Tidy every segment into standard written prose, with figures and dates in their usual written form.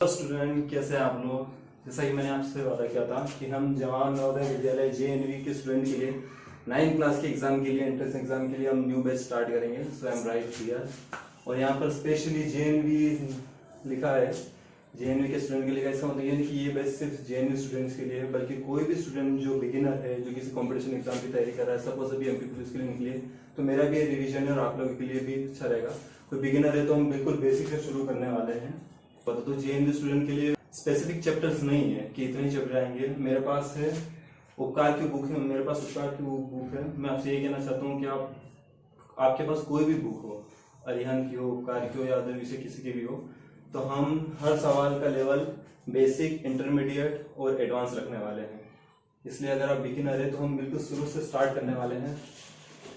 Student कैसे हैं आप लोग। जैसा कि मैंने आपसे वादा किया था कि हम जवाहर नवोदय विद्यालय JNV के स्टूडेंट के लिए 9th क्लास के एग्जाम के लिए एंट्रेंस एग्जाम के लिए हम न्यू बैच स्टार्ट करेंगे। सो आई एम राइट हियर और यहाँ पर स्पेशली JNV लिखा है। JNV के स्टूडेंट के लिए इसका मतलब ये नहीं कि ये बैच सिर्फ JNV स्टूडेंट्स के लिए है, बल्कि कोई भी स्टूडेंट जो बिगिनर है, जो किसी कॉम्पिटिशन एग्जाम की तैयारी कर रहा है, सपोज अभी MP पुलिस के लिए निकली है, तो मेरा भी रिविजन है और आप लोगों के लिए भी अच्छा रहेगा। कोई बिगिनर है तो हम बिल्कुल बेसिक से शुरू करने वाले हैं। तो JNV स्टूडेंट के लिए स्पेसिफिक चैप्टर्स नहीं है कि इतने चैप्टर आएंगे। मेरे पास है उपकार की बुक है, मेरे पास उपकार की बुक है। मैं आपसे ये कहना चाहता हूँ कि आपके पास कोई भी बुक हो, अरिहंत की हो, उपकार की हो या अदर विषय किसी की भी हो, तो हम हर सवाल का लेवल बेसिक, इंटरमीडिएट और एडवांस रखने वाले हैं। इसलिए अगर आप बिगिनर है तो हम बिल्कुल शुरू से स्टार्ट करने वाले हैं।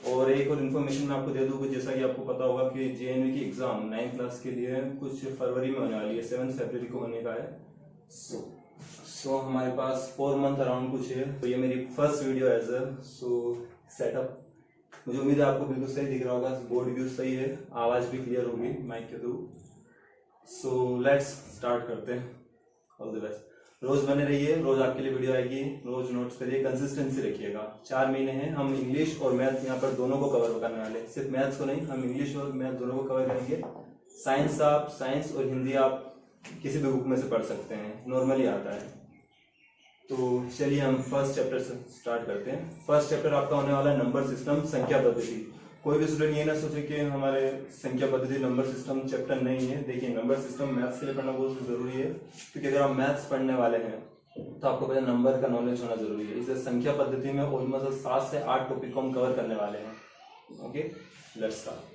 और एक और इन्फॉर्मेशन मैं आपको दे दूँ, जैसा कि आपको पता होगा कि JNV की एग्जाम 9th क्लास के लिए कुछ फरवरी में होने वाली है, 7 फरवरी को होने का है। सो हमारे पास 4 मंथ अराउंड कुछ है। तो ये मेरी first video as a setup. मुझे उम्मीद है आपको बिल्कुल सही दिख रहा होगा, बोर्ड व्यू सही है, आवाज भी क्लियर होगी माइक के थ्रू। सो लेट्स स्टार्ट करते हैं। All the best. रोज बने रहिए, रोज आपके लिए वीडियो आएगी, रोज नोट्स करिए, कंसिस्टेंसी रखिएगा। 4 महीने हैं, हम इंग्लिश और मैथ यहाँ पर दोनों को कवर करने वाले हैं। सिर्फ मैथ्स को नहीं, हम इंग्लिश और मैथ दोनों को कवर करेंगे। साइंस और हिंदी आप किसी भी बुक में से पढ़ सकते हैं, नॉर्मली आता है। तो चलिए हम फर्स्ट चैप्टर से स्टार्ट करते हैं। फर्स्ट चैप्टर आपका होने वाला है नंबर सिस्टम, संख्या पद्धति। कोई भी स्टूडेंट ये ना सोचे कि हमारे संख्या पद्धति नंबर सिस्टम चैप्टर नहीं है। देखिए, नंबर सिस्टम मैथ्स के लिए पढ़ना बहुत जरूरी है, क्योंकि अगर आप मैथ्स पढ़ने वाले हैं तो आपको पहले नंबर का नॉलेज होना जरूरी है। इसलिए संख्या पद्धति में ऑलमोस्ट 7 से 8 टॉपिक को हम कवर करने वाले हैं। Okay, let's start.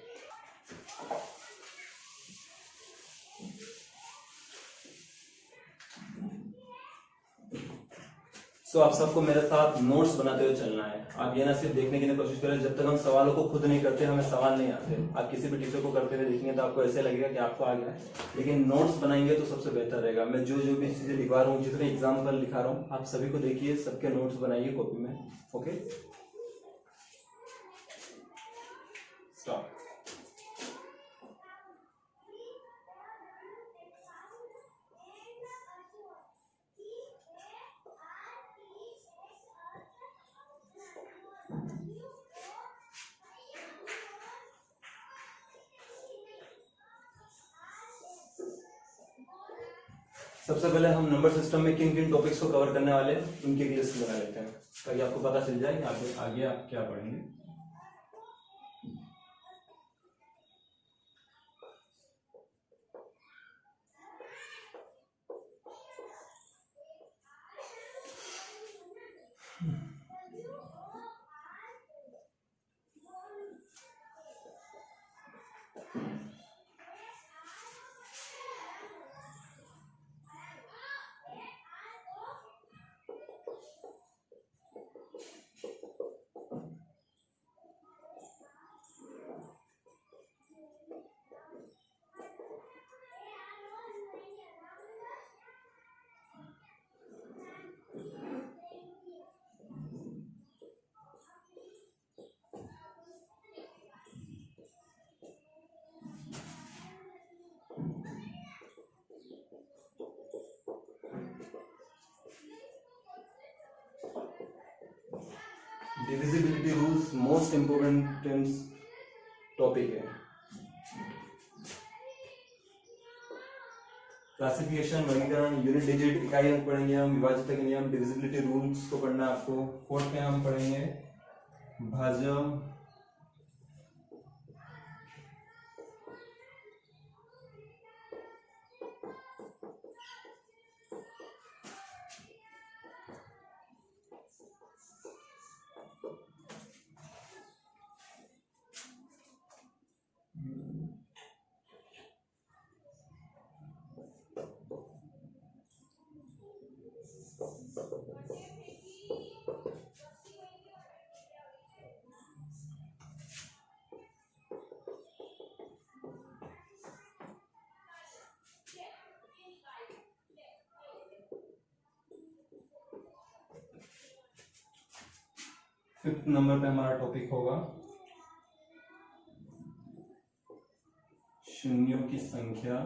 सो आप सबको मेरे साथ नोट्स बनाते हुए चलना है। आप ये ना सिर्फ देखने की कोशिश करें, जब तक हम सवालों को खुद नहीं करते हमें सवाल नहीं आते। आप किसी भी टीचर को करते हुए देखेंगे तो आपको ऐसे लगेगा कि आपको आ गया है, लेकिन नोट्स बनाएंगे तो सबसे बेहतर रहेगा। मैं जो भी चीजें लिखवा रहा हूँ, जितने एग्जाम्पल लिखा रहा हूँ, आप सभी को देखिए, सबके नोट्स बनाइए कॉपी में। Okay, stop. सबसे पहले हम नंबर सिस्टम में किन किन टॉपिक्स को कवर करने वाले हैं उनकी लिस्ट बना लेते हैं, ताकि आपको पता चल जाए कि आगे आप क्या पढ़ेंगे। Divisibility rules most important topic है। क्लासिफिकेशन, वर्गीकरण, यूनिट डिजिट, इकाई अंक पढ़ेंगे हम, विभाज्यता के नियम, डिविजिबिलिटी रूल्स को पढ़ना आपको। फोर्थ में हम पढ़ेंगे भाज्य, फिफ्थ नंबर पे हमारा टॉपिक होगा शून्यों की संख्या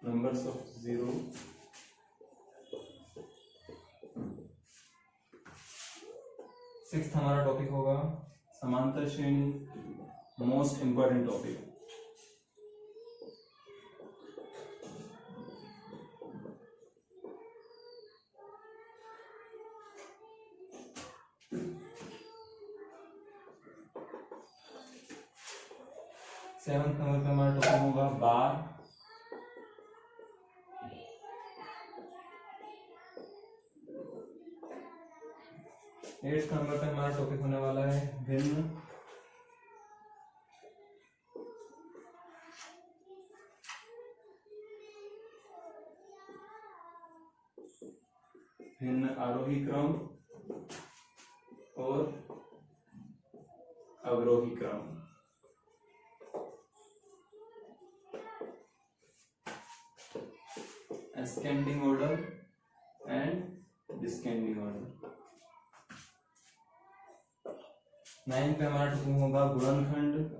नंबर्स ऑफ जीरो, सिक्स्थ हमारा टॉपिक होगा समांतर श्रेणी, most important topic. Seventh number पे हमारा टॉपिक होगा बार। एट्थ नंबर पे हमारा टॉपिक होने वाला है भिन्न। भिन्न आरोही क्रम और अवरोही क्रम। ascending order and descending order। 9 पे हमारा टॉपिक होगा गुणनखंड।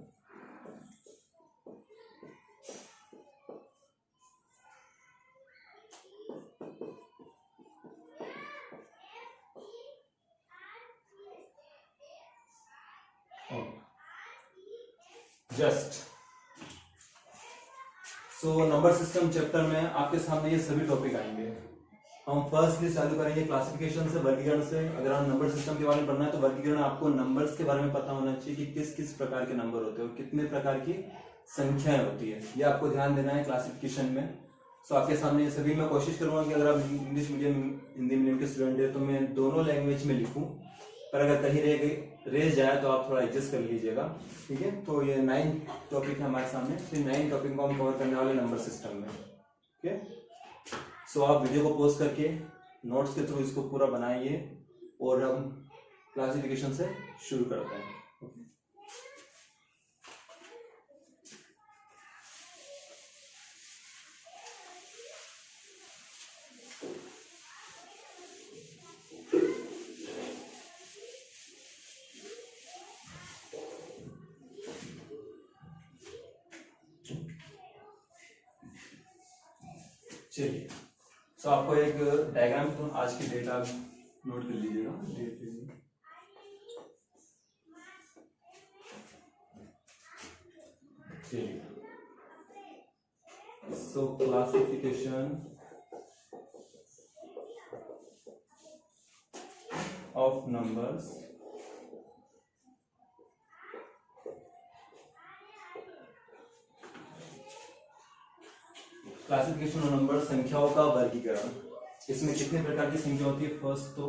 Just so number system chapter में आपके सामने ये सभी टॉपिक आएंगे। हम फर्स्टली चालू करेंगे क्लासिफिकेशन से, वर्गीकरण से। अगर हम नंबर सिस्टम के बारे में पढ़ना है तो वर्गीकरण आपको नंबर्स के बारे में पता होना चाहिए कि किस किस प्रकार के नंबर होते हैं और कितने प्रकार की संख्याएं होती है, ये आपको ध्यान देना है क्लासिफिकेशन में। सो आपके सामने ये सभी मैं कोशिश करूंगा कि अगर आप इंग्लिश मीडियम हिंदी मीडियम के स्टूडेंट है तो मैं दोनों लैंग्वेज में लिखूं, पर अगर कहीं रह जाए तो आप थोड़ा एडजस्ट कर लीजिएगा, ठीक है। तो ये 9 टॉपिक है हमारे सामने, तो 9 टॉपिक को हम कवर करने वाले नंबर सिस्टम में, ठीक है। सो आप वीडियो को पॉज करके नोट्स के थ्रू इसको पूरा बनाइए और हम क्लासिफिकेशन से शुरू करते हैं। चलिए, सो आपको एक डायग्राम तो आज की डेट आप नोट कर लीजिएगा, डेट। चलिए, सो classification of numbers. Classification of number, संख्याओं का वर्गीकरण। इसमें कितने प्रकार की संख्या होती है? फर्स्ट तो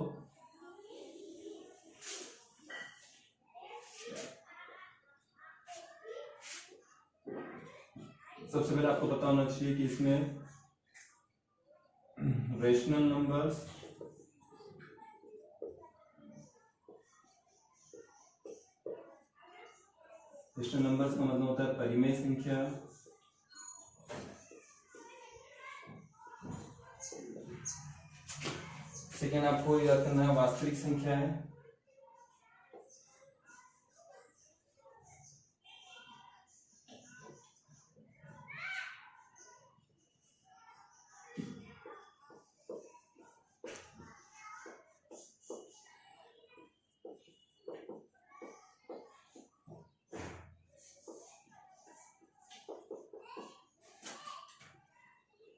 सबसे पहले आपको पता होना चाहिए कि इसमें रेशनल नंबर्स, रेशनल नंबर्स का मतलब होता है परिमेय संख्या। सेकेंड आपको याद करना है वास्तविक संख्या है।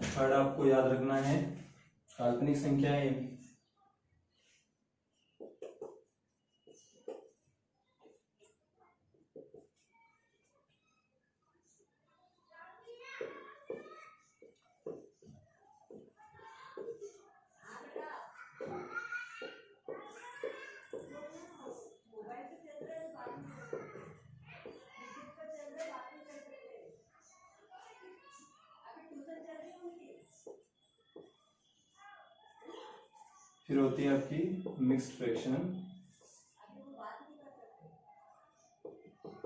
थर्ड आपको याद रखना है काल्पनिक संख्याएं। फिर होती है आपकी मिक्स्ड फ्रैक्शन,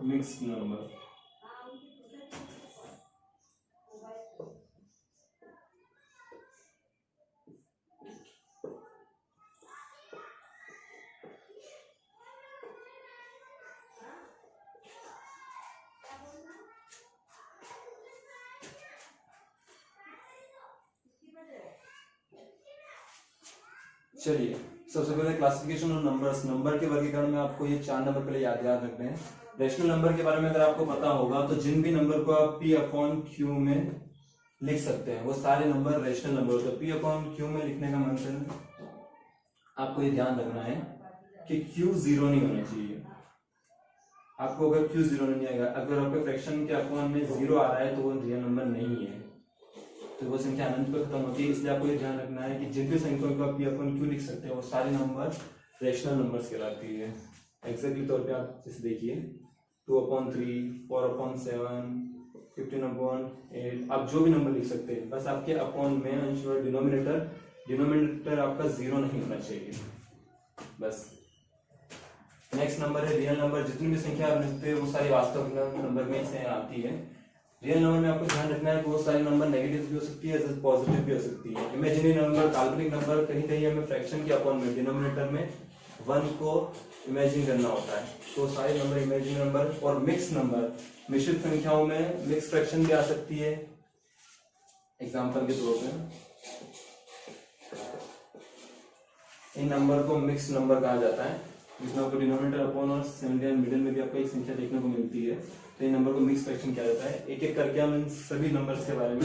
मिक्स्ड नंबर। चलिए सबसे पहले क्लासिफिकेशन ऑफ नंबर्स, नंबर के वर्गीकरण में आपको ये 4 नंबर पहले याद रखने हैं। रेशनल नंबर के बारे में अगर आपको पता होगा तो जिन भी नंबर को आप P अपॉन Q में लिख सकते हैं वो सारे नंबर रेशनल नंबर होते हैं। P अपॉन Q में लिखने का मतलब आपको ये ध्यान रखना है कि Q जीरो नहीं होना चाहिए। आपको अगर Q जीरो नहीं आएगा, अगर आपके फ्रैक्शन के अपॉन में जीरो आ रहा है तो वो रियल नंबर नहीं है, तो वो संख्या अनंत पर खत्म होती है। इसलिए आपको ये ध्यान रखना है कि जिन भी संख्याओं को आप P अपॉन Q लिख सकते हैं वो सारे नंबर रेशनल नंबर्स कहलाती है। एग्जैक्टली तौर पे आप जैसे देखिए 2/3, 4/7, 15/8, आप जो भी नंबर लिख सकते हैं, बस आपके अपॉन में अंश और डिनोमिनेटर आपका जीरो नहीं होना चाहिए बस। नेक्स्ट नंबर है रियल नंबर। जितनी भी संख्या आप लिखते हैं वो सारी वास्तविक नंबर में से आती है। रियल नंबर में आपको ध्यान रखना है कि वो सारी नंबर नेगेटिव भी हो सकती है, पॉजिटिव भी हो सकती है। इमेजिनरी नंबर, काल्पनिक नंबर, कहीं कहीं हमें फ्रैक्शन के अपॉन में डिनोमिनेटर में 1 को इमेजिन करना होता है, तो सारे नंबर इमेजिनरी नंबर। और मिक्स नंबर, मिश्रित संख्याओं में मिक्स फ्रैक्शन भी आ सकती है। एग्जांपल के तौर पे इन नंबर को मिक्स नंबर कहा जाता है, जिसमें आपको डिनोमिनेटर अपॉन और 70 मिडिल में भी आपको एक संख्या देखने को मिलती है, तो इन नंबर को मिक्स फ्रैक्शन कहा जाता है। एक एक करके हम इन सभी नंबर्स के बारे में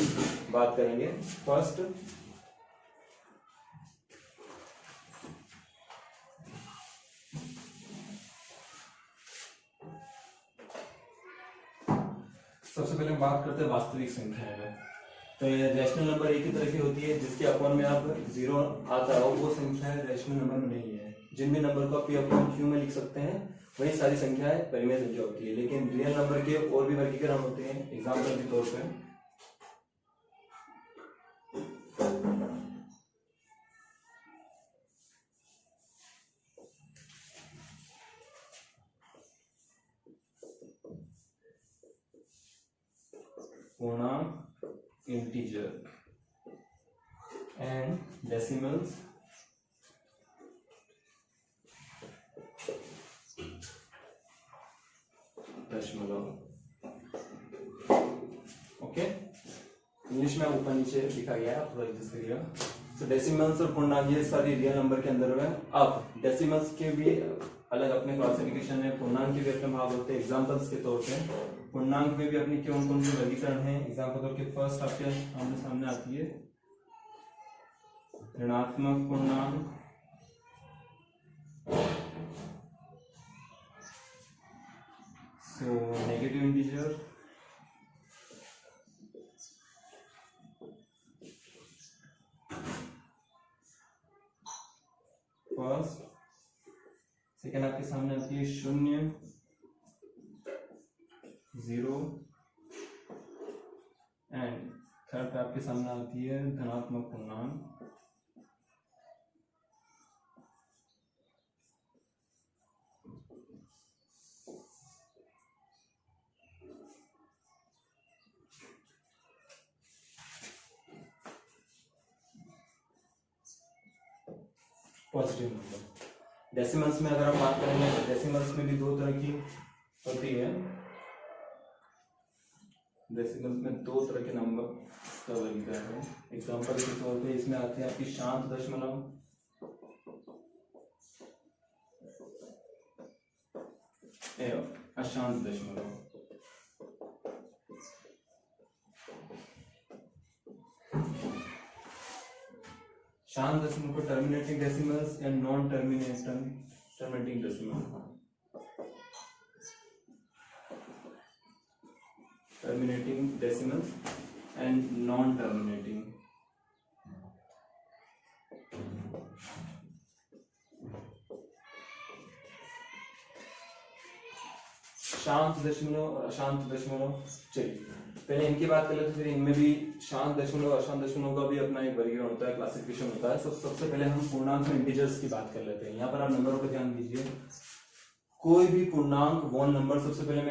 बात करेंगे। फर्स्ट सबसे पहले हम बात करते हैं वास्तविक संख्या में। तो ये रैशनल नंबर एक ही तरह की होती है, जिसके अपॉन में आप जीरो आता हो वो संख्या रैशनल नंबर में नहीं है। जिन भी नंबर को आप P अपॉन Q में लिख सकते हैं वही सारी संख्याएं परिमेय संख्या होती है। लेकिन रियल नंबर के और भी वर्गीकरण होते हैं। एग्जांपल के तौर पे पूर्णांक, इंटीजर एंड डेसिमल्स, दशमलव। ओके, इंग्लिश में ऊपर नीचे लिखा गया है, आप थोड़ा एडजस्ट करिएगा। तो डेसिमल्स और पूर्णांक ये सारी रियल नंबर के अंदर है। अब डेसिमल्स के भी अलग अपने क्लासिफिकेशन है, पूर्णांक के भी अपने भाग होते हैं। एग्जांपल्स के तौर पे पूर्णांक में भी अपनी कौन कौन से वर्गीकरण है। एग्जांपल तौर के फर्स्ट आपके सामने आती है ऋणात्मक पूर्णांक, so negative integer, first. Second आपके सामने आती है शून्य, 0, एंड थर्ड आपके सामने आती है धनात्मक पूर्णांक। Positive number. डेसिमल्स में अगर आप बात करेंगे तो डेसिमल्स में भी दो तरह की होती है। डेसिमल्स में दो तरह के नंबर का वर्गीकरण है। एग्जांपल के तौर पे इसमें आती है आपकी शांत दशमलव, अशांत दशमलव। शांत दशमलव को terminating decimals and non terminating decimal. Terminating decimals and non terminating. शांत दशमलव और अशांत दशमलव। चलिए पहले इनकी बात कर लेते, फिर इनमें भी शांत दशमलव अशांत दशमलव का भी अपना एक वर्गीकरण होता है, क्लासिफिकेशन होता है। सबसे पहले हम पूर्णांक में इंटीजर्स की बात कर लेते हैं। यहाँ पर आप नंबरों पर ध्यान दीजिए। कोई भी पूर्णांक वोन नंबर, सबसे पहले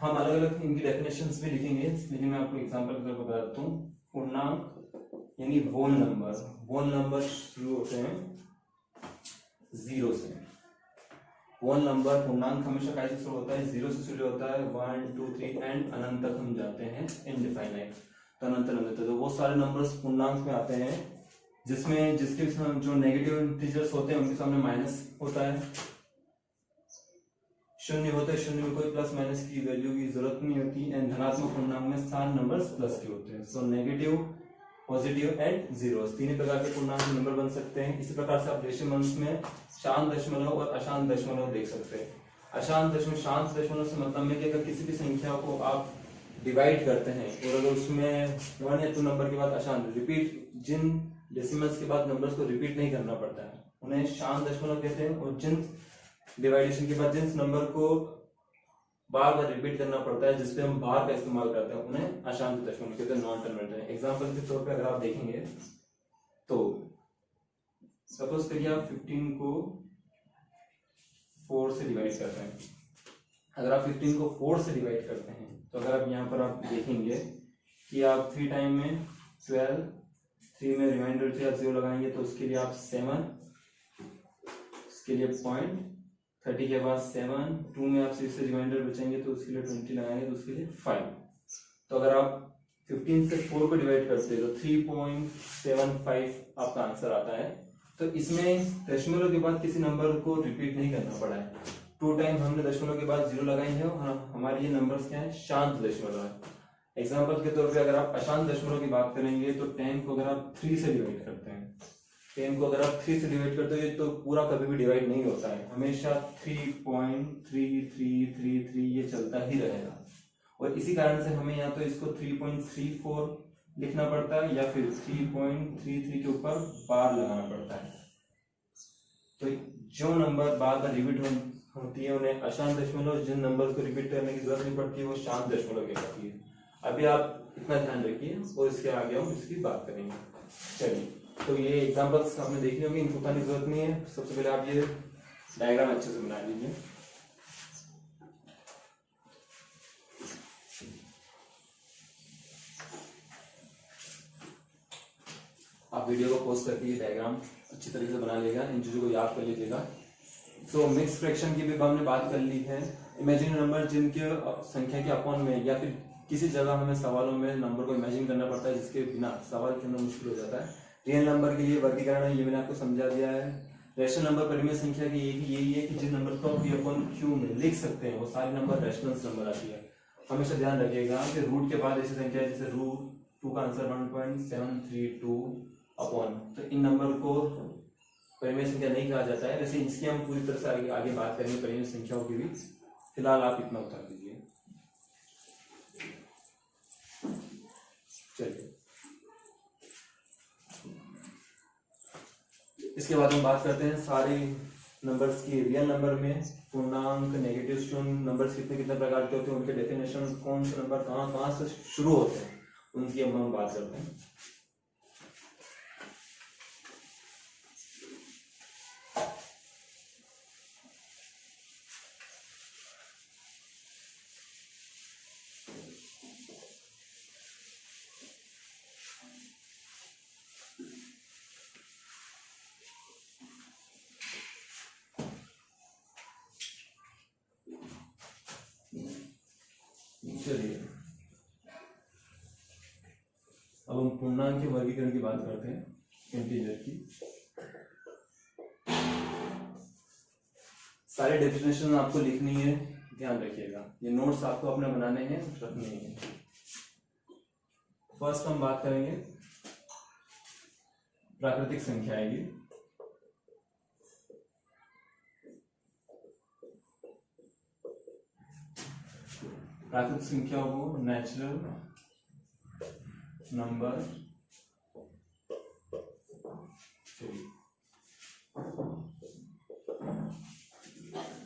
हम अलग अलग इनकी डेफिनेशंस भी लिखेंगे, लेकिन मैं आपको एग्जांपल के तौर पर बता देता हूँ। पूर्णांक यानी वोन नंबर। वोन नंबर शुरू होते हैं 0 से। वोन नंबर पूर्णांक हमेशा कैसे शुरू होता है? 0 से शुरू होता है, 1 2 3 एंड अनंत तक हम जाते हैं, इनडिफाइनाइट, तो अनंत अनंत। तो वो सारे नंबर्स पूर्णांक में आते हैं जिसमें जिसके जो नेगेटिव इंटीजर्स होते हैं उनके सामने माइनस होता है, शून्य होते हैं, शून्य में कोई प्लस माइनस की वैल्यू की जरूरत नहीं होती, एंड धनात्मक पूर्णांक में सारे नंबर्स प्लस के होते हैं। So negative, positive and zero, तीन प्रकार के पूर्णांक नंबर बन सकते हैं। इसी प्रकार से आप डेसिमल्स में शांत दशमलव और अशांत दशमलव देख सकते हैं। अशांत दशमलव, शांत दशमलव से मतलब में कि अगर किसी भी संख्या को आप डिवाइड करते हैं और अगर उसमें 1 या 2 नंबर के बाद अशांत रिपीट, जिन डेसिमल्स के बाद नंबर्स को रिपीट नहीं करना पड़ता है उन्हें शांत दशमलव कहते हैं, और जिन डिवाइडेशन के बाद जिन नंबर को बार बार रिपीट करना पड़ता है जिसपे हम बार का इस्तेमाल करते हैं उन्हें अशांत दशमलव कहते हैं, नॉन टर्मिनेटर। एग्जांपल के तौर पे अगर आप देखेंगे तो सपोज करिए आप 15 को 4 से डिवाइड करते हैं। अगर आप 15 को 4 से डिवाइड करते हैं तो अगर आप यहाँ पर आप देखेंगे कि आप 3 टाइम में 12, 3 में रिमाइंडर 3 0 लगाएंगे तो उसके लिए आप 7, उसके लिए 0.30 के बाद 7, 2 में आप 6 से रिमाइंडर बचेंगे तो उसके लिए 20 लगाएंगे तो उसके लिए 5। तो अगर आप 15 से 4 को डिवाइड करते हैं तो 3.75 आपका आंसर आता है। तो इसमें दशमलव के बाद किसी नंबर को रिपीट नहीं करना पड़ा है, 2 टाइम हमने दशमलव के बाद 0 लगाई है और हमारे ये नंबर्स क्या है, शांत दशमलव है। एग्जाम्पल के तौर पे अगर आप अशांत दशमलव की बात करेंगे तो 10 को अगर आप 3 से डिवाइड करते हैं, 10 को अगर आप 3 से डिवाइड करते हो तो पूरा कभी भी डिवाइड नहीं होता है, हमेशा 3.3333 ये चलता ही रहेगा। और इसी कारण से हमें या तो इसको 3.34 लिखना पड़ता है या फिर 3.33 के ऊपर बार लगाना पड़ता है। तो जो नंबर बार बार रिपीट होती है उन्हें अशांत दशमलव, जिन नंबर को रिपीट करने की जरूरत नहीं पड़ती है वो शांत दशमलव कहलाती है। अभी आप इतना ध्यान रखिए और इसके आगे हम इसकी बात करेंगे। चलिए, तो ये एग्जांपल्स आपने देखने होंगे, इनको बताने की जरूरत नहीं है। सबसे पहले आप ये डायग्राम अच्छे से बना लीजिए। आप वीडियो को पॉज करके ये डायग्राम अच्छी तरीके से बना लेगा, इन चीजों को याद कर लीजिएगा। तो मिक्स फ्रैक्शन की भी हमने बात कर ली है। इमेजिनरी नंबर जिनके संख्या के अपॉन में या फिर किसी जगह हमें सवालों में नंबर को इमेजिन करना पड़ता है जिसके बिना सवाल के अंदर मुश्किल हो जाता है। रियल नंबर के लिए वर्गीकरण है, ये मैंने आपको समझा दिया है। रैशनल नंबर परिमेय संख्या की यही है कि जिन नंबर को आप अपॉन क्यू में लिख सकते हैं वो सारे नंबर रैशनल नंबर आती है। हमेशा ध्यान रखिएगा कि रूट के बाद ऐसी संख्या है जैसे रूट 2 का आंसर 1.732 अपॉन, तो इन नंबर को परिमेय संख्या नहीं कहा जाता है। वैसे इसकी हम पूरी तरह से आगे बात करेंगे परिमेय संख्याओं की भी, फिलहाल आप इतना उतार दीजिए। चलिए, इसके बाद हम बात करते हैं सारे नंबर्स की। रियल नंबर में पूर्णांक, नेगेटिव, शून्य नंबर्स कितने प्रकार के होते हैं, उनके डेफिनेशन, कौन से नंबर कहाँ से शुरू होते हैं, उनकी हम बात करते हैं। चलिए, अब हम पूर्णांक के वर्गीकरण की बात करते हैं, इंटीजर की। सारे डेफिनेशन आपको लिखनी है, ध्यान रखिएगा। ये नोट्स आपको अपने बनाने हैं, रखने हैं। फर्स्ट हम बात करेंगे प्राकृतिक संख्या आएगी। प्राकृतिक संख्याओं को नेचुरल नंबर,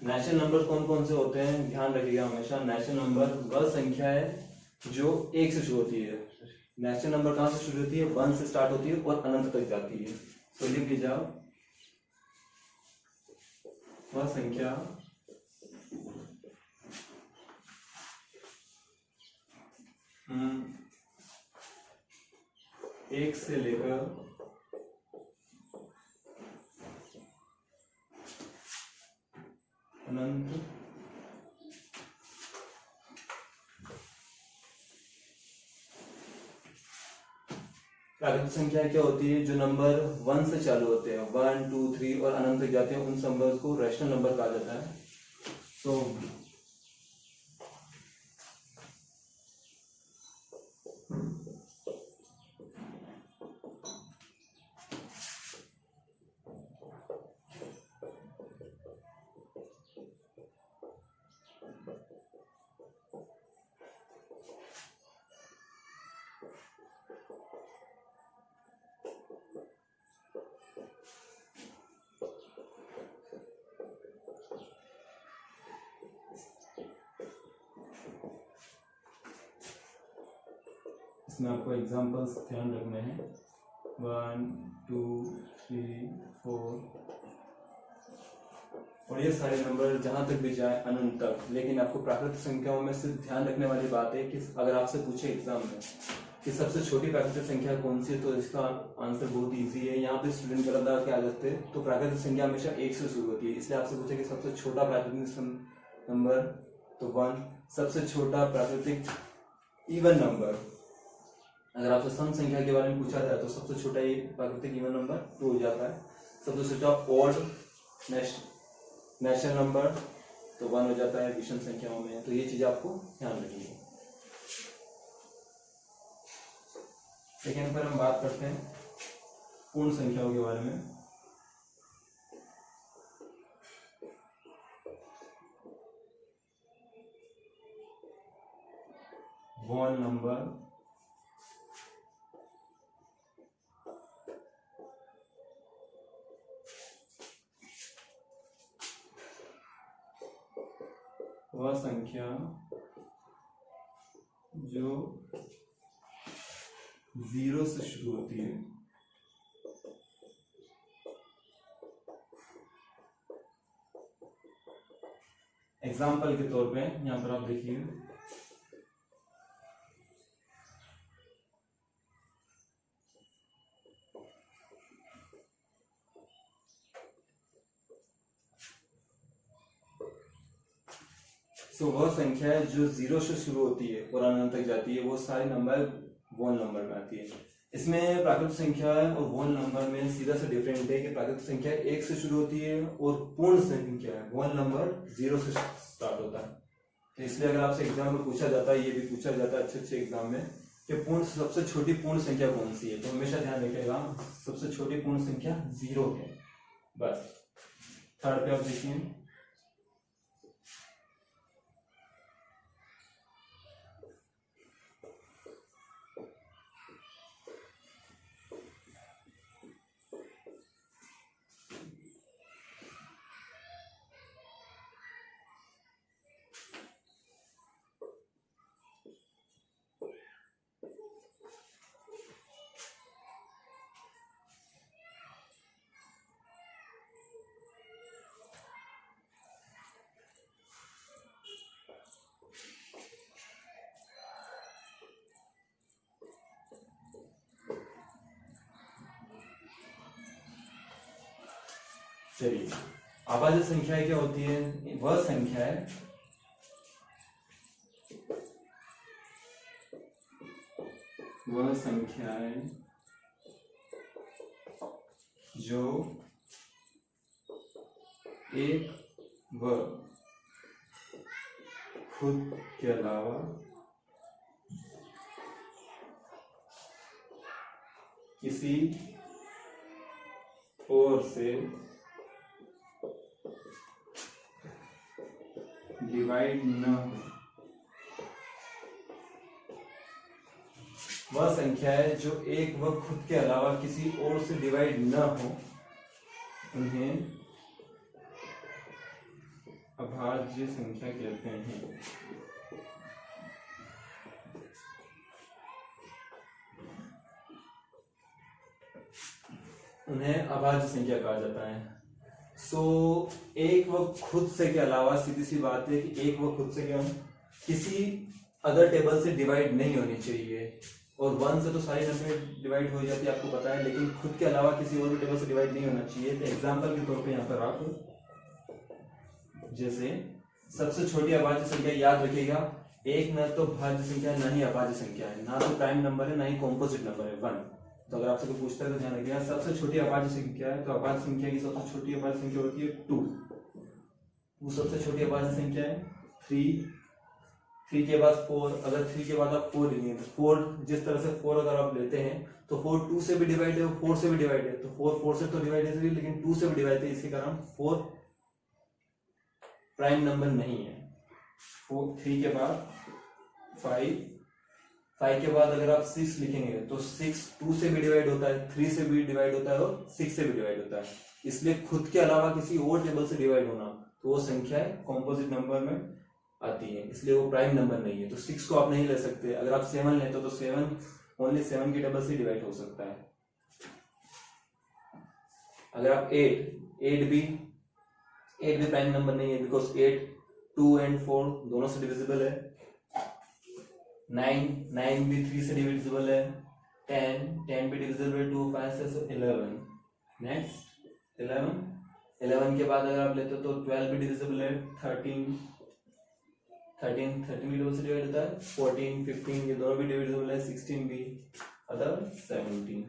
नेचुरल नंबर कौन कौन से होते हैं, ध्यान रखिएगा हमेशा। नेचुरल नंबर वह संख्या है जो 1 से शुरू होती है। नेचुरल नंबर कहां से शुरू होती है, 1 से स्टार्ट होती है और अनंत तक जाती है। तो लिख लीजिए आप, वह संख्या एक से लेकर अनंत प्राकृतिक संख्या क्या होती है? जो नंबर 1 से चालू होते हैं, 1 2 3 और अनंत तक जाते हैं, उन नंबर्स को रैशनल नंबर कहा जाता है। सो इसमें आपको एग्जांपल्स ध्यान रखने हैं। 1 2 3 4 और ये सारे नंबर जहां तक भी जाए अनंत तक। लेकिन आपको प्राकृतिक संख्याओं में सिर्फ ध्यान रखने वाली बात है कि अगर आपसे पूछे एग्जाम में कि सबसे छोटी प्राकृतिक संख्या कौन सी है, तो इसका आंसर बहुत इजी है। यहाँ पे स्टूडेंट गलत डाल के आ जाते हैं। तो प्राकृतिक संख्या हमेशा 1 से शुरू होती है, इसलिए आपसे पूछे कि सबसे छोटा प्राकृतिक नंबर, तो 1। सबसे छोटा प्राकृतिक इवन नंबर, अगर आपसे सम संख्या के बारे में पूछा जाए तो सबसे छोटा ये प्राकृतिक इवन नंबर 2 हो जाता है। सबसे छोटा ऑड नेचुरल नंबर तो 1 हो जाता है विषम संख्याओं में। तो ये चीज आपको ध्यान रखनी है। सेकेंड पर हम बात करते हैं पूर्ण संख्याओं के बारे में। वॉल नंबर, वह संख्या जो 0 से शुरू होती है। एग्जाम्पल के तौर पे यहां पर आप देखिए, वह संख्या है जो 0 से शुरू होती है और अनंत तक जाती है, वो सारे नंबर वोल नंबर में आती है। इसमें प्राकृतिक संख्या और वोल नंबर में सीधा सा डिफरेंट है कि प्राकृतिक संख्या 1 से शुरू होती है और पूर्ण संख्या है वोल नंबर 0 से स्टार्ट होता है। तो इसलिए अगर आपसे एग्जाम में पूछा जाता है, ये भी पूछा जाता है अच्छे एग्जाम में कि सबसे छोटी पूर्ण संख्या कौन सी है, तो हमेशा ध्यान रखिएगा सबसे छोटी पूर्ण संख्या 0 है बस। थर्ड पे आप देखिए, चलिए अभाज्य संख्याएं क्या होती है? वह संख्या है जो एक व खुद के अलावा किसी और से डिवाइड न हो। वह संख्या है जो एक व खुद के अलावा किसी और से डिवाइड न हो, उन्हें अभाज्य संख्या कहते हैं। उन्हें अभाज्य संख्या कहा जाता है। एक व खुद से के अलावा सीधी सी बात है कि एक व खुद से क्या किसी अदर टेबल से डिवाइड नहीं होनी चाहिए, और 1 से तो सारी नंबर डिवाइड हो जाती है आपको पता है, लेकिन खुद के अलावा किसी और टेबल से डिवाइड नहीं होना चाहिए। तो एग्जांपल के तौर पे यहाँ पर आप जैसे सबसे छोटी अभाज्य संख्या याद रखिएगा, एक न तो भाज्य संख्या है ना ही अभाज्य संख्या है, ना तो प्राइम नंबर है ना ही कॉम्पोजिट नंबर है 1। तो अगर आपसे कोई पूछता है तो ध्यान रखिएगा, सबसे छोटी अभाज्य संख्या है, तो अभाज्य संख्या की सबसे छोटी अभाज्य संख्या होती है 2। वो सबसे छोटी अभाज्य संख्या है 3। 3 के बाद 4, अगर 3 के बाद आप 4 लेंगे तो 4, जिस तरह से 4 अगर आप लेते हैं तो 4 2 से भी डिवाइड है, 4 से भी डिवाइड है, तो 4 4 से तो डिवाइड है लेकिन 2 से भी डिवाइड है, इसके कारण 4 प्राइम नंबर नहीं है। 3 के बाद 5 के बाद अगर आप 6 लिखेंगे तो 6 2 से भी डिवाइड होता है, 3 से भी डिवाइड होता है और 6 से भी डिवाइड होता है, इसलिए खुद के अलावा किसी और टेबल से डिवाइड होना तो वो संख्या कॉम्पोजिट नंबर में आती है, इसलिए वो प्राइम नंबर नहीं है। तो 6 को आप नहीं ले सकते। अगर आप 7 लेते हो तो 7 ओनली 7 की टेबल से डिवाइड हो सकता है। अगर आप 8 भी प्राइम नंबर नहीं है, बिकॉज 8 2 एंड 4 दोनों से डिविजिबल है। 9 भी 3 से डिविजिबल है। 10 भी डिविजिबल है 2 5 से, so 11। नेक्स्ट 11 के बाद अगर आप लेते हो तो 12 भी डिविजिबल है। 13 भी डिविजिबल से डिवाइड होता है। 14 15 ये दोनों भी डिविजिबल है। 16 भी, अदर 17।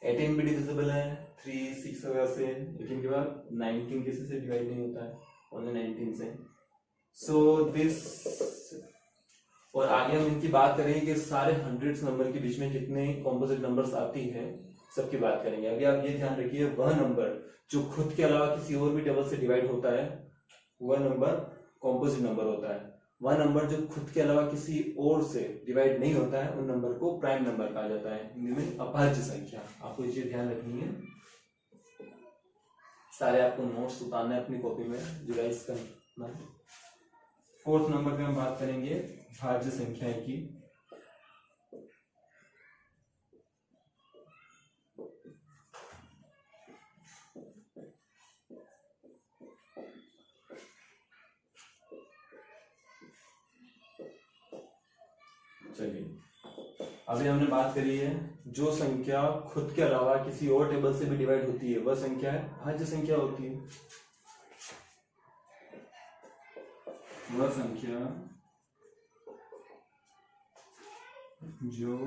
18 भी डिविजिबल है 3 6 वगैरह से, लेकिन के बाद 19 किसी से डिवाइड नहीं होता है, ओनली 19 से। सो दिस, और आगे हम इनकी बात करेंगे कि सारे हंड्रेड्स नंबर के बीच में कितने कॉम्पोजिट नंबर्स आती है, सबकी बात करेंगे। अभी आप ये ध्यान रखिए, वह नंबर जो खुद के अलावा किसी और भी टेबल से डिवाइड होता है वह नंबर कॉम्पोजिट नंबर होता है। वह नंबर जो खुद के अलावा किसी और से डिवाइड नहीं होता है उन नंबर को प्राइम नंबर कहा जाता है, हिंदी में अभाज्य संख्या। आपको ये चीज ध्यान रखनी है। सारे आपको नोट्स उतारना है अपनी कॉपी में, रिवाइज करना है। 4th नंबर पे हम बात करेंगे भाज्य संख्या की। चलिए, अभी हमने बात करी है जो संख्या खुद के अलावा किसी और टेबल से भी डिवाइड होती है वह संख्या है भाज्य संख्या होती है। वह संख्या जो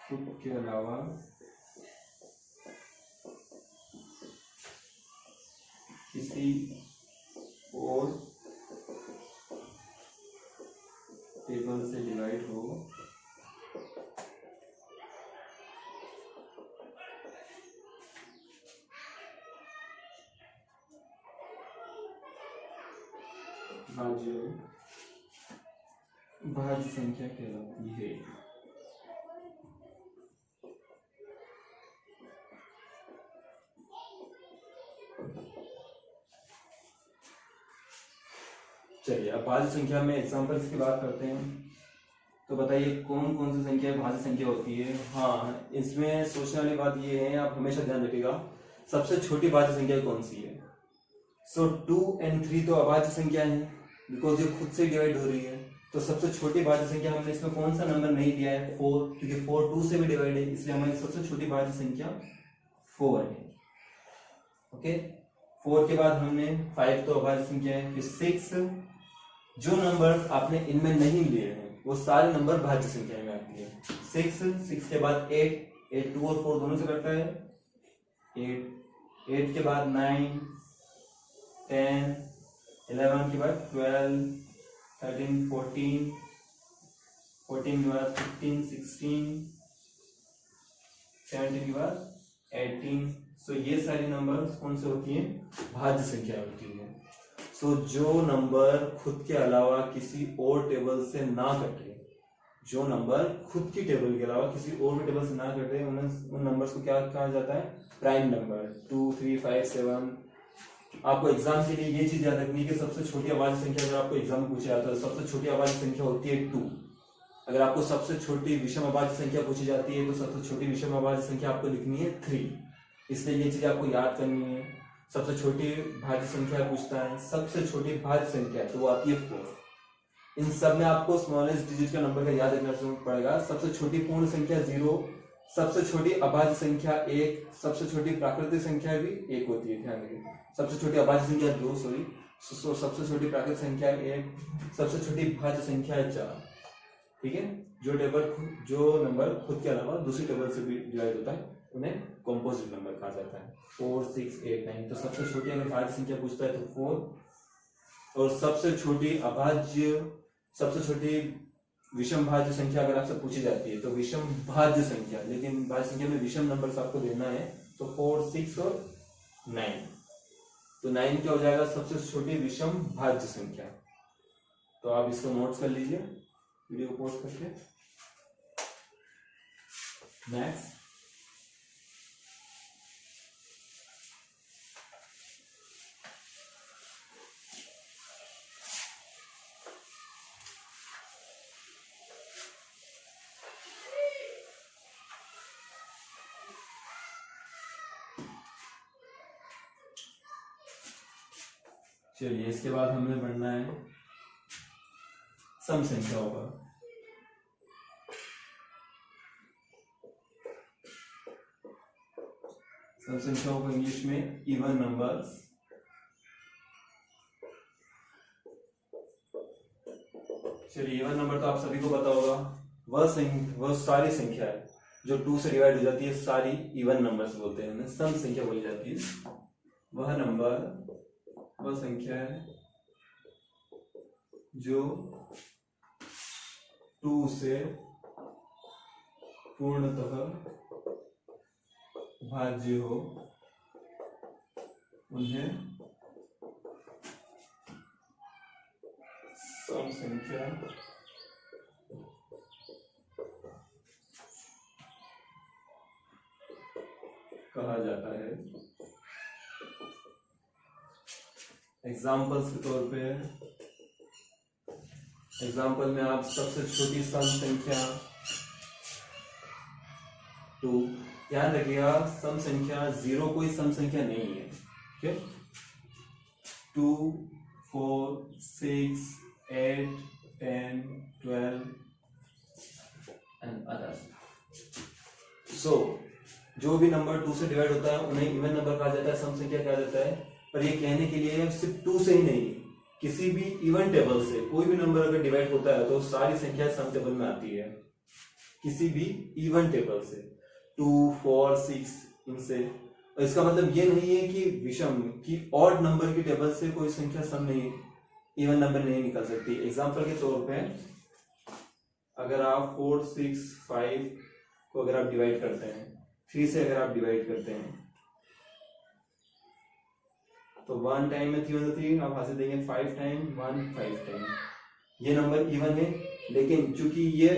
खुद के अलावा किसी और टेबल से डिवाइड हो भाज्य संख्या कहलाती है। चलिए, अब भाज्य संख्या में एग्जांपल्स की बात करते हैं। तो बताइए कौन कौन सी संख्या भाज्य संख्या होती है। हाँ, इसमें सोचने वाली बात ये है, आप हमेशा ध्यान रखिएगा, सबसे छोटी भाज्य संख्या कौन सी है। सो 2 और 3 तो अभाज्य संख्या है, बिकॉज ये खुद से डिवाइड हो रही है। तो सबसे छोटी भाज्य संख्या हमने इसमें कौन सा नंबर नहीं दिया है, 4, क्योंकि 4 2 से भी डिवाइड है, इसलिए हमारी सबसे छोटी भाज्य संख्या 4 है। ओके, 4 के बाद हमने 5 तो अभाज्य संख्या है, फिर 6। जो नंबर आपने इनमें नहीं लिए हैं वो सारे नंबर भाज्य संख्या में आती है। 6 के बाद 8 2 और 4 दोनों से करता है 8 के बाद 9 10 11 के बाद 12 13 14 के बाद 15 16 17 के बाद 18। सो ये सारी नंबर कौन से होती हैं, भाज्य संख्या होती है। सो जो नंबर खुद के अलावा किसी और टेबल से ना कटे, जो नंबर खुद की टेबल के अलावा किसी और भी टेबल से ना कटे, उन नंबर्स को क्या कहा जाता है, प्राइम नंबर। 2 3 5 7। आपको एग्जाम के लिए ये चीज याद रखनी है कि सबसे छोटी अभाज्य संख्या अगर आपको एग्जाम में पूछा जाता है, सबसे छोटी अभाज्य संख्या होती है 2। अगर आपको सबसे छोटी विषम अभाज्य संख्या पूछी जाती है तो सबसे छोटी विषम अभाज्य संख्या आपको लिखनी है 3। इसलिए ये चीज आपको याद करनी है। सबसे छोटी भाज्य संख्या पूछता है, सबसे छोटी भाज्य संख्या तो वो आती है 4। इन सब में आपको स्मॉलेस्ट डिजिट का नंबर का याद रखना पड़ेगा। सबसे छोटी पूर्ण संख्या 0, सबसे छोटी अभाज्य संख्या 1, सबसे छोटी प्राकृतिक संख्या भी 1 होती है, ध्यान रखिए। सबसे छोटी अभाज्य संख्या 2, सबसे छोटी प्राकृतिक संख्या 1, सबसे छोटी भाज्य संख्या 4। ठीक है। जो नंबर खुद के अलावा दूसरी टेबल से भी डिवाइड होता है उन्हें कॉम्पोजिट नंबर कहा जाता है। 4, 6, 8, 9। तो सबसे छोटी अगर भाज्य संख्या पूछता है तो 4, और सबसे छोटी विषम भाज्य संख्या अगर आपसे पूछी जाती है तो विषम भाज्य संख्या, लेकिन भाज्य संख्या में विषम नंबर आपको देना है, तो 4, 6 और 9। तो 9 क्या हो जाएगा, सबसे छोटी विषम भाज्य संख्या। तो आप इसको नोट्स कर लीजिए वीडियो पॉज करके। नेक्स्ट, चलिए इसके बाद हमें पढ़ना है सम संख्याओं का। सम संख्याओं को इंग्लिश में इवन नंबर्स। चलिए इवन नंबर तो आप सभी को पता होगा, वह सारी संख्या है जो 2 से डिवाइड हो जाती है, सारी इवन नंबर्स बोलते हैं, उन्हें सम संख्या बोली जाती है। वह संख्या है जो 2 से पूर्णतः भाज्य हो, उन्हें सम संख्या कहा जाता है। एग्जाम्पल्स के तौर पे, एग्जाम्पल में आप सबसे छोटी सम संख्या 2, ध्यान रखिएगा सम संख्या 0 कोई सम संख्या नहीं है, ठीक है। 2, 4, 6, 8, 10, 12 एंड अदर्स। सो जो भी नंबर 2 से डिवाइड होता है उन्हें इवन नंबर कहा जाता है, सम संख्या कहा जाता है। पर ये कहने के लिए सिर्फ 2 से ही नहीं, किसी भी इवन टेबल से कोई भी नंबर अगर डिवाइड होता है तो सारी संख्या सम टेबल में आती है, किसी भी इवन टेबल से 2, 4, 6 इनसे। इसका मतलब ये नहीं है कि विषम की ऑड नंबर की टेबल से कोई संख्या सम नहीं, इवन नंबर नहीं निकल सकती। एग्जांपल के तौर पे अगर आप 4, 6, 5 को अगर आप डिवाइड करते हैं, 3 से अगर आप डिवाइड करते हैं तो 1 टाइम में 3 3 आप हासिल देंगे, 5 टाइम 1 5 टाइम। ये नंबर इवन है, लेकिन चूंकि ये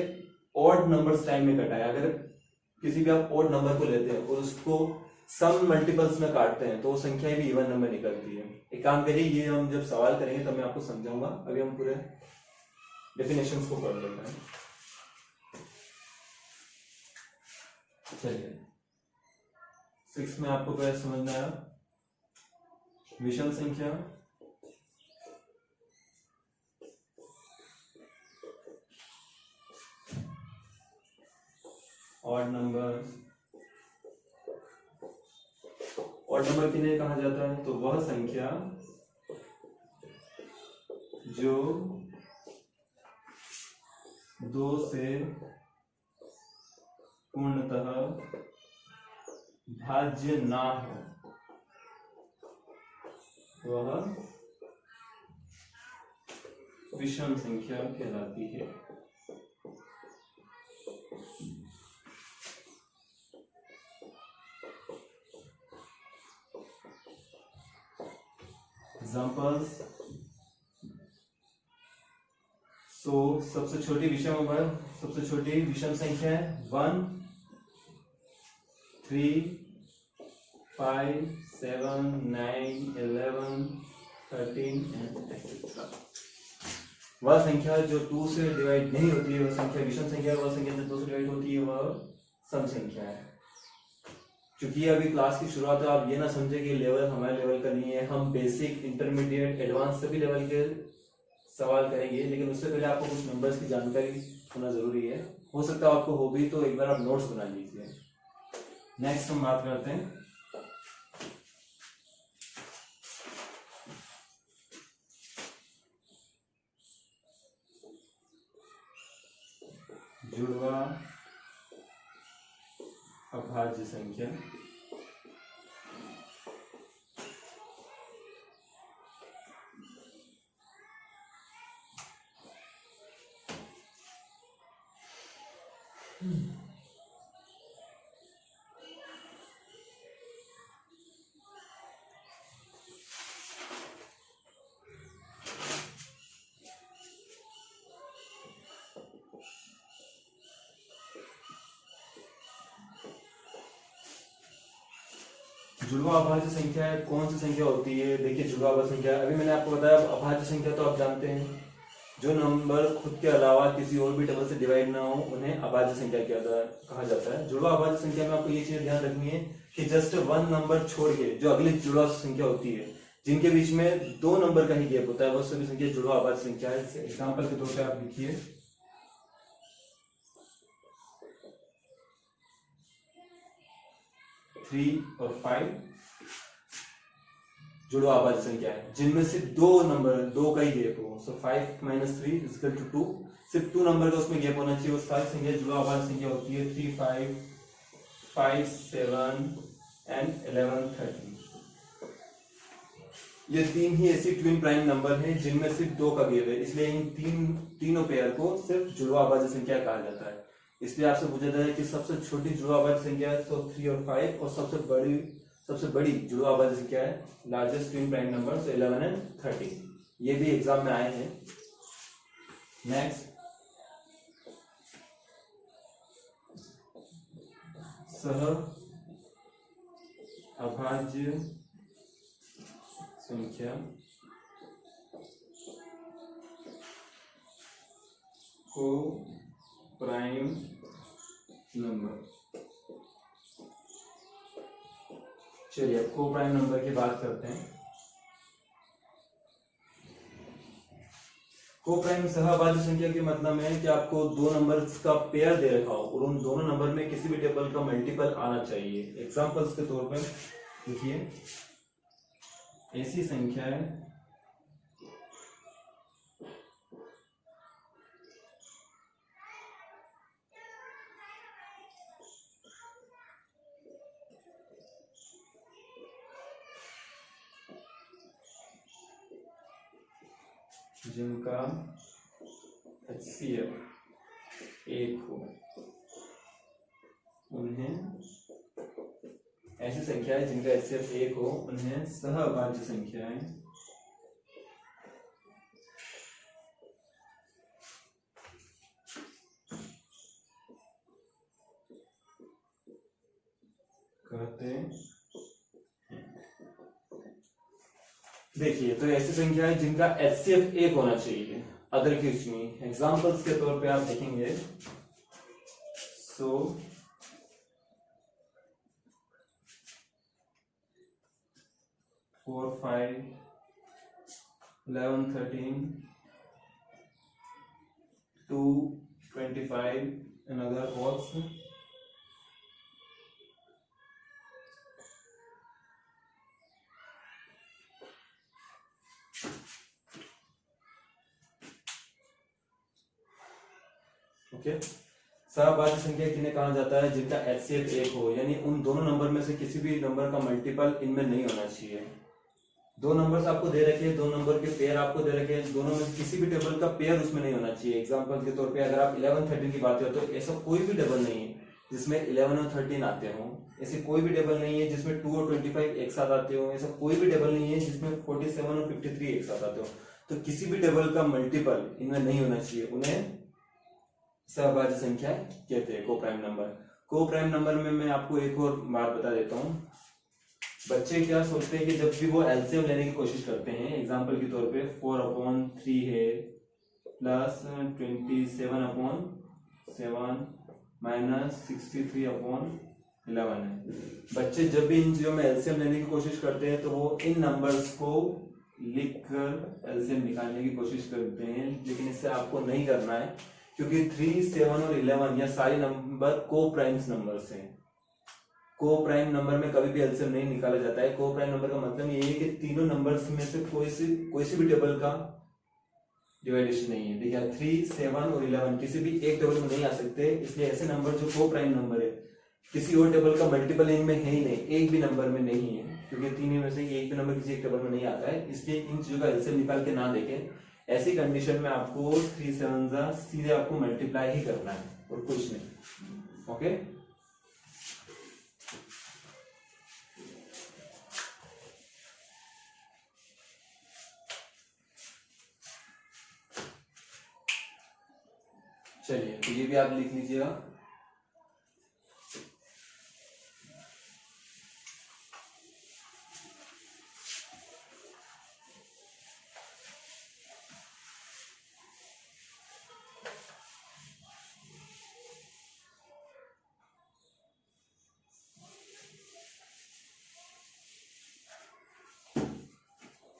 ऑड नंबर्स टाइम में कटा है, अगर किसी भी आप ऑड नंबर को लेते हैं और उसको सम मल्टीपल्स में काटते हैं तो वो संख्या भी इवन नंबर निकलती है। एक काम करिए, ये हम जब सवाल करेंगे तब मैं आपको समझाऊंगा, अभी हम पूरे डेफिनेशंस को पढ़ लेते हैं। चलिए 6 में आपको क्या समझना है, विषम संख्या ऑड नंबर किन्हें कहा जाता है, तो वह संख्या जो 2 से पूर्णतः भाज्य ना हो, वह विषम संख्या कहलाती है। एग्जाम्पल्स, सबसे छोटी विषम संख्या है 1, 3, 5, 7, 9, 11, 13 एंड एक्सेट्रा। वह संख्या जो 2 से डिवाइड नहीं होती है वह संख्या विषम संख्या है, वह संख्या जो 2 से डिवाइड होती है वह सम संख्या है। क्योंकि अभी क्लास की शुरुआत है, आप ये ना समझे कि लेवल हमारे लेवल का नहीं है, हम बेसिक, इंटरमीडिएट, एडवांस सभी लेवल के सवाल करेंगे, लेकिन उससे पहले आपको कुछ नंबर्स की जानकारी होना जरूरी है। हो सकता है आपको हो भी, तो एक बार आप नोट्स बना लीजिए। नेक्स्ट हम बात करते हैं जुड़वा अभाज्य संख्या जुड़वा अभाज्य संख्या कौन सी संख्या होती है? देखिए जुड़वा अभाज्य संख्या, अभी मैंने आपको बताया अभाज्य संख्या तो आप जानते हैं, जो नंबर खुद के अलावा किसी और भी टेबल से डिवाइड ना हो उन्हें अभाज्य संख्या कहा जाता है। जुड़वा अभाज्य संख्या में आपको ये चीज ध्यान रखनी है कि जस्ट वन नंबर छोड़ के जो अगली जुड़वा संख्या होती है, जिनके बीच में दो नंबर का ही गैप होता है, वो सभी संख्या जुड़वा अभाज्य संख्या है। एग्जाम्पल के तौर पर आप लिखिए 3 और 5 जुड़वा अभाज्य संख्या है, जिनमें से दो का ही गैप हो। सो 5 - 3 = 2, सिर्फ 2 नंबर का उसमें गैप होना चाहिए। वो सारी संख्या जुड़वा अभाज्य संख्या होती है। 3, 5, 5, 7 and 11, 13। ये तीन ही ऐसी ट्विन प्राइम नंबर हैं जिनमें सिर्फ दो का गैप है, इसलिए इन तीनों पेयर को सिर्फ जुड़वा अभाज्य संख्या कहा जाता है। इसलिए आपसे पूछा जाता है कि सबसे छोटी जुड़वा अभाज्य संख्या है 3 और 5, और सबसे बड़ी जुड़वा अभाज्य संख्या है largest twin prime number 11 and 13। ये भी एग्जाम में आए हैं। नेक्स्ट, सह अभाज्य संख्या को प्राइम नंबर। चलिए अब को प्राइम नंबर की बात करते हैं। को प्राइम सहअभाज्य संख्या के मतलब है कि आपको दो नंबर्स का पेयर दे रखा हो और उन दोनों नंबर में किसी भी टेबल का मल्टीपल आना चाहिए। एग्जांपल्स के तौर पर देखिए, ऐसी संख्या है जिनका HCF 1 हो, उन्हें ऐसी संख्या है जिनका HCF 1 हो, उन्हें सहअभाज्य संख्याएं कहते हैं। देखिए, तो ऐसी संख्या है जिनका HCF 1 होना चाहिए, अदर कुछ नहीं। एग्जांपल्स के तौर पे आप देखेंगे, सो 4, 5, 11, 13, 2, 25 and other odds। ओके, सहअभाज्य संख्या किन्हें कहा जाता है? जिनका HCF 1 हो, यानी उन दोनों नंबर में से किसी भी नंबर का मल्टीपल इनमें नहीं होना चाहिए। दो नंबर्स आपको दे रखे हैं, दो नंबर के पेयर आपको दे रखे हैं, दोनों में से किसी भी टेबल का पेयर उसमें नहीं होना चाहिए। एग्जांपल के तौर पे अगर आप 11, 13 की बात करें तो ऐसा कोई भी टेबल नहीं है जिसमें 11 और 13 आते हों। ऐसे कोई भी टेबल नहीं है जिसमें 2 और 25 एक साथ आते हो। ऐसा कोई भी टेबल नहीं है जिसमें 47 और 53 एक साथ आते हो। तो किसी भी टेबल का मल्टीपल इनमें नहीं होना चाहिए, उन्हें सहअभाज्य संख्या कहते हैं, को प्राइम नंबर। को प्राइम नंबर में मैं आपको एक और बात बता देता हूँ। बच्चे क्या सोचते हैं कि जब भी वो एलसीएम लेने की कोशिश करते हैं, एग्जांपल के तौर पे 4/3 है प्लस 27/7 माइनस 63/11 है। बच्चे जब भी इन चीजों में एलसीएम लेने की कोशिश करते हैं तो वो इन नंबर्स को लिखकर एलसीएम निकालने की कोशिश करते हैं, लेकिन इससे आपको नहीं करना है, क्योंकि 3, 7 और 11 यह सारे नंबर को प्राइम्स नंबर्स हैं। को प्राइम नंबर में कभी भी एलसीएम नहीं निकाला जाता है। को प्राइम नंबर का मतलब ये है कि तीनों नंबर्स में से कोई सी भी टेबल का डिवाइडेशन नहीं है। देखिए 3, 7 और 11 किसी भी एक टेबल में नहीं आ सकते, इसलिए ऐसे नंबर जो को प्राइम नंबर है किसी और टेबल का मल्टीपल इनमें है ही नहीं, एक भी नंबर में नहीं है, क्योंकि तीन में से एक भी नंबर किसी एक टेबल में नहीं आता है, इसलिए इन चीजों का एलसीएम निकाल के ना देखें। ऐसी कंडीशन में आपको 3 7 सीधे आपको मल्टीप्लाई ही करना है और कुछ नहीं। ओके, चलिए तो ये भी आप लिख लीजिएगा।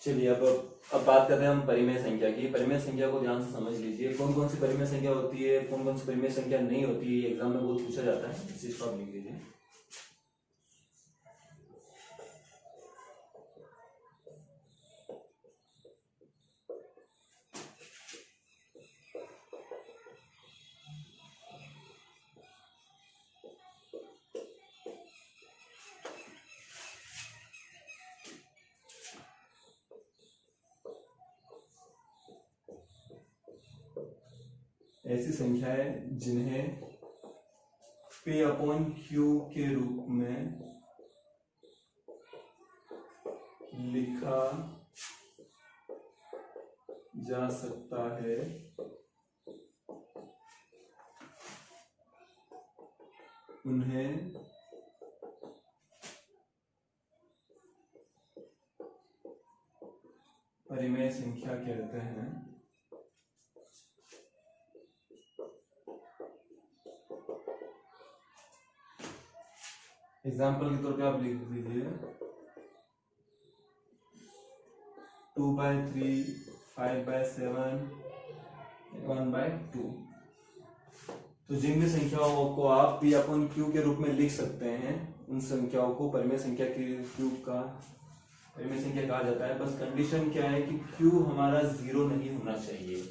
चलिए अब बात करते हैं हम परिमेय संख्या की। परिमेय संख्या को ध्यान से समझ लीजिए, कौन कौन सी परिमेय संख्या होती है, कौन कौन सी परिमेय संख्या नहीं होती है, एग्जाम में बहुत पूछा जाता है, इस चीज को आप लिख लीजिए। ऐसी संख्याएं जिन्हें P अपॉन Q के रूप में लिखा जा सकता है, उन्हें परिमेय संख्या कहते हैं। एग्जाम्पल के तौर पे आप लिख लीजिए 2/3, 5/7, 1/2। तो जिन भी संख्याओं को आप P अपॉन Q के रूप में लिख सकते हैं, उन संख्याओं को परिमेय संख्या के रूप का परिमेय संख्या कहा जाता है। बस कंडीशन क्या है कि Q हमारा 0 नहीं होना चाहिए,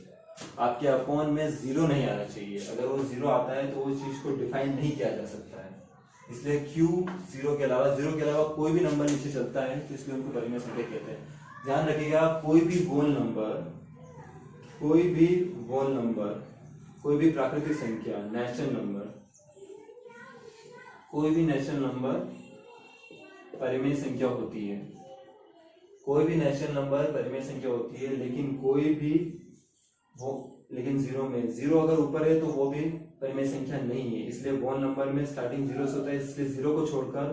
आपके अपॉन में 0 नहीं आना चाहिए। अगर वो 0 आता है तो वो चीज को डिफाइन नहीं किया जा सकता है, इसलिए Q 0 के अलावा कोई भी नंबर नीचे चलता है तो इसलिए उनको परिमेय संख्या कहते हैं। ध्यान रखिएगा, कोई भी होल नंबर, कोई भी प्राकृतिक संख्या, नेचुरल नंबर परिमेय संख्या होती है। कोई भी नेचुरल नंबर परिमेय संख्या होती है, लेकिन 0 अगर ऊपर है तो वो भी परिमेय संख्या नहीं है। इसलिए होल नंबर में स्टार्टिंग 0 से होता है, इसलिए 0 को छोड़कर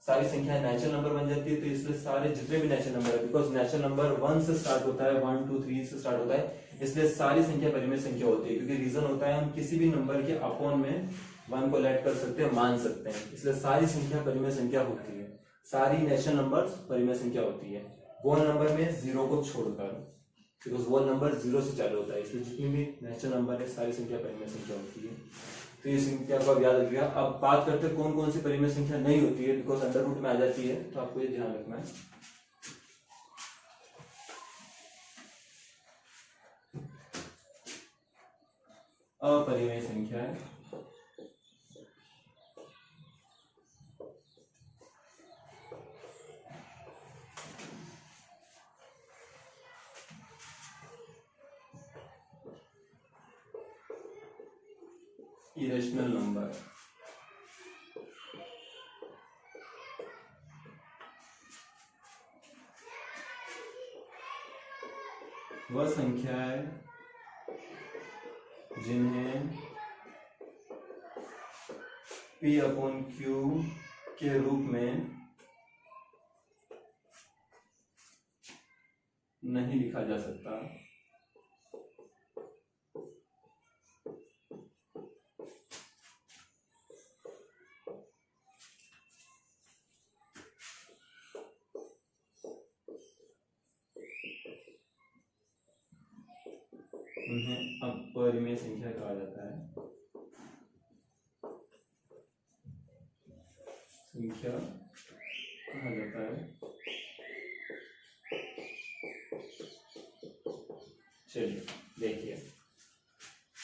सारी संख्या नेचुरल नंबर बन जाती है। तो इसलिए सारे जितने भी नेचुरल नंबर है, बिकॉज नेचुरल नंबर 1 से स्टार्ट होता है, 1 2 3 से स्टार्ट होता है, इसलिए सारी संख्या परिमेय संख्या होती है। क्योंकि रीजन होता है हम किसी भी नंबर के अपॉन में 1 को लेट कर सकते हैं, मान सकते हैं, इसलिए सारी संख्या परिमेय संख्या होती है। सारी नेचुरल नंबर्स परिमेय संख्या होती है, होल नंबर में 0 को छोड़कर, बिकॉज होल नंबर 0 से चालू होता है, इसलिए जितनी भी नेचुरल नंबर है सारी संख्या परिमेय संख्या होती है। तो ये संख्या को आप याद रखिएगा। अब बात करते हैं कौन कौन सी परिमेय संख्या नहीं होती है, बिकॉज अंडर रूट में आ जाती है, तो आपको ये ध्यान रखना है। अपरिमेय संख्या है इरेशनल नंबर। वह संख्या है जिन्हें P अपॉन Q के रूप में नहीं लिखा जा सकता, उन्हें अपरिमेय संख्या कहा जाता है। संख्या कहा जाता है। चलिए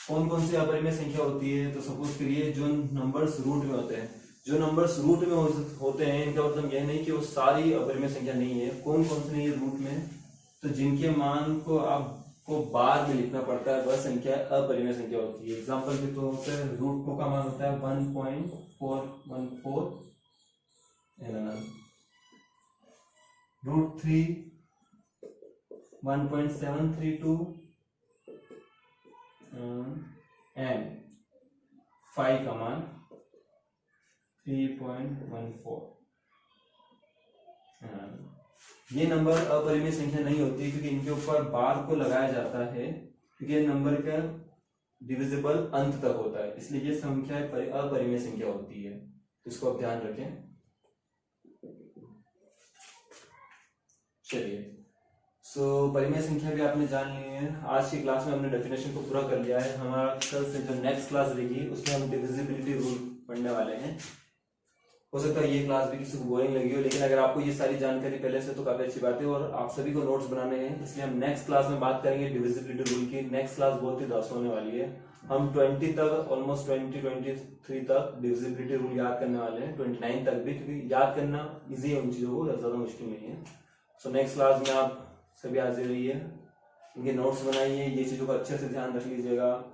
कौन कौन सी अपरिमेय संख्या होती है, तो सपोज करिए जो नंबर्स रूट में होते हैं, जो नंबर्स रूट में होते हैं इनका मतलब यह नहीं कि वो सारी अपरिमेय संख्या नहीं है। कौन कौन सी नहीं है रूट में, तो जिनके मान को आपको बाद में लिखना पड़ता है वह संख्या अपरिमेय संख्या होती है। एग्जाम्पल के तौर पर रूट को का मान होता है 1.414 mm, रूट 3 1.732 एंड 5 का मान 3.14। ये नंबर अपरिमेय संख्या नहीं होती क्योंकि इनके ऊपर बार को लगाया जाता है, क्योंकि ये नंबर का डिविजिबल अंत तक होता है, इसलिए ये संख्या अपरिमेय संख्या होती है। इसको आप ध्यान रखें। चलिए, सो परिमेय संख्या भी आपने जान ली है। आज की क्लास में हमने डेफिनेशन को पूरा कर लिया है। हमारा कल से जो नेक्स्ट क्लास रहेगी उसमें हम डिविजिबिलिटी रूल पढ़ने वाले हैं। हो सकता है ये क्लास भी किसी को बोरिंग लगी हो, लेकिन अगर आपको ये सारी जानकारी पहले से तो काफी अच्छी बात है, और आप सभी को नोट्स बनाने हैं, इसलिए हम नेक्स्ट क्लास में बात करेंगे डिविजिबिलिटी रूल की। नेक्स्ट क्लास बहुत ही दस होने वाली है। हम 20 तक, ऑलमोस्ट 23 तक डिविजिबिलिटी रूल याद करने वाले हैं, 29 तक भी, क्योंकि याद करना ईजी है उन चीजों को, ज्यादा मुश्किल नहीं है। सो नेक्स्ट क्लास में आप सभी हाजिर रहिए, इनके नोट्स बनाइए, ये चीज़ों का अच्छे से ध्यान रख लीजिएगा।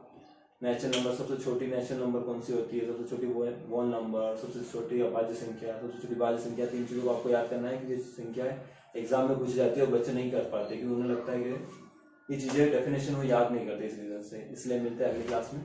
नेचुरल नंबर, सबसे छोटी नेचुरल नंबर कौन सी होती है, सबसे छोटी वोल नंबर, सबसे छोटी अभाज्य संख्या, सबसे छोटी भाज्य संख्या, तीन चीज़ों को आपको याद करना है कि ये संख्या एग्जाम में पूछी जाती है और बच्चे नहीं कर पाते क्योंकि उन्हें लगता है कि ये चीज़ें डेफिनेशन वो याद नहीं करते इस रीजन से। इसलिए मिलते हैं अगली क्लास में।